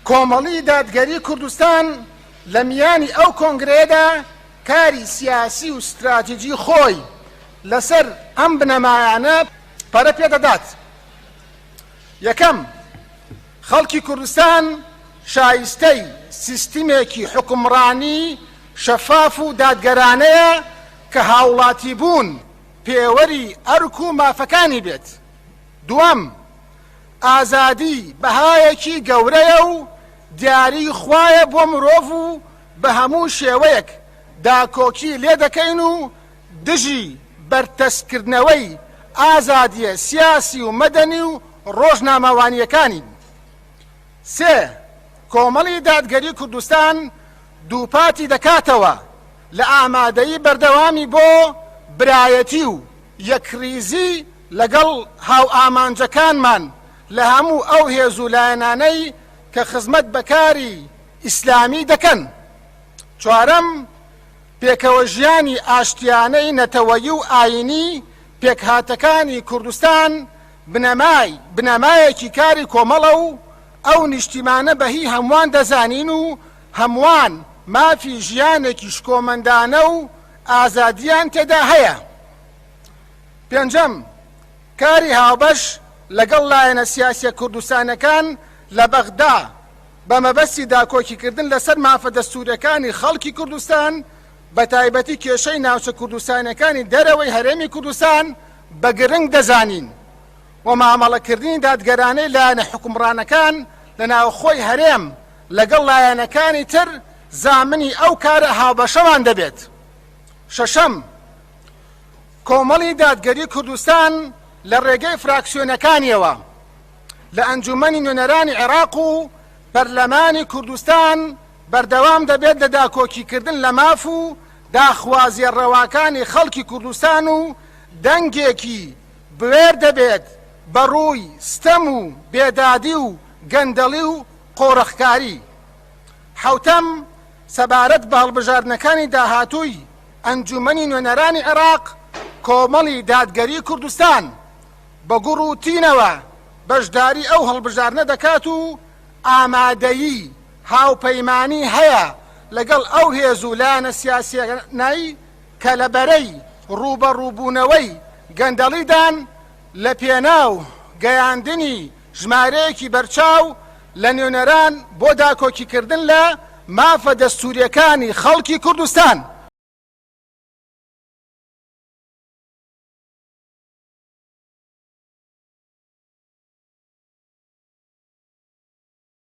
کۆمەڵی دادگەری کوردستان لە میانی ئەو کۆنگرەیەدا کاری سیاسی و استراتیجی خۆی لەسەر ئەم بنەمایانە پەرە پێدەدات. یەکەم، خەڵکی کوردستان شایستەی سیستمێکی حکومڕانی شەفاف و دادگەرانەیە کە هاوڵاتی بوون پێوەری ئەرک و مافەکانی بێت. دووەم، ئازادی بەهایەکی گەورەیە و دیاری خوایە بۆ مرۆڤ و بە هەموو شێوەیەک داکۆکی لێ دەکەین و دژی بەرتەسکردنەوەی ئازادیە سیاسی و مەدەنی و ڕۆژنامەوانیەکانی. سێ، کۆمەڵی دادگەری کوردستان دووپاتی دەکاتەوە لە ئامادەیی بەردەوامی بۆ برایەتی و یەکریزی لەگەڵ هاو ئامانجەکانمان لە هەموو ئەو هێزوولایەنانەی کە خزمەت بەکاری ئیسلامی دەکەن. چوارەم، پێکەوە ژیانی ئاشتیانەی نەتەوەیی و ئاینی پێکهاتەکانی کوردستان بنەمایەکی کاری کۆمەڵە و ئەو نیشتیمانە بەهی هەمووان دەزانین و هەمووان مافی ژیانێکی شکۆمەندانە و ئازادیان تێدا هەیە. پێنجەم، کاری هاوبەش لەگەڵ لایەنە سیاسیە کوردستانەکان لە بەغدا بە مەبەستی داکۆکیکردن لەسەر مافە دەستوورەکانی خەڵکی کوردستان بە تایبەتی کێشەی ناوچە کوردستانەکانی دەرەوەی هەرێمی کوردستان بە گرنگ دەزانین و مامەڵەکردنی دادگەرانەی لایەنە حکومڕانەکان لە ناوخۆی هەرێم لەگەڵ لایەنەکانی تر زامنی ئەو کارە هاوبەشەمان دەبێت. شەشەم، کۆمەڵی دادگەری کوردستان لە ڕێگەی فراکسیۆنەکانیەوە لە ئەنجومەنی نوێنەرانی عێراق و پەرلەمانی کوردستان بەردەوام دەبێت لە داکۆکیکردن لە ماف و داخوازیێڕەواکانی خەڵکی کوردستان و دەنگێکی بوێر دەبێت بە ڕووی ستەم و بێدادی و گەندەڵی و قۆڕەخکاری. حەوتەم، سەبارەت بە هەڵبژاردنەکانی داهاتووی ئەنجومەنی نوێنەرانی عێراق کۆمەڵی دادگەری کوردستان بە گوڕ و تینەوە بەشداری ئەو هەڵبژاردنە دەکات و ئامادەیی هاوپەیمانی هەیە لەگەڵ ئەو هێزوولایەنە سیاسیانەی کە لەبەرەی ڕوبەڕووبوونەوەی گەندەڵیدان لە پێناو گەیاندنی ژمارەیەکی بەرچاو لە نوێنەران بۆ داکۆکیکردن لە مافە دەستووریەکانی خەڵکی کوردستان.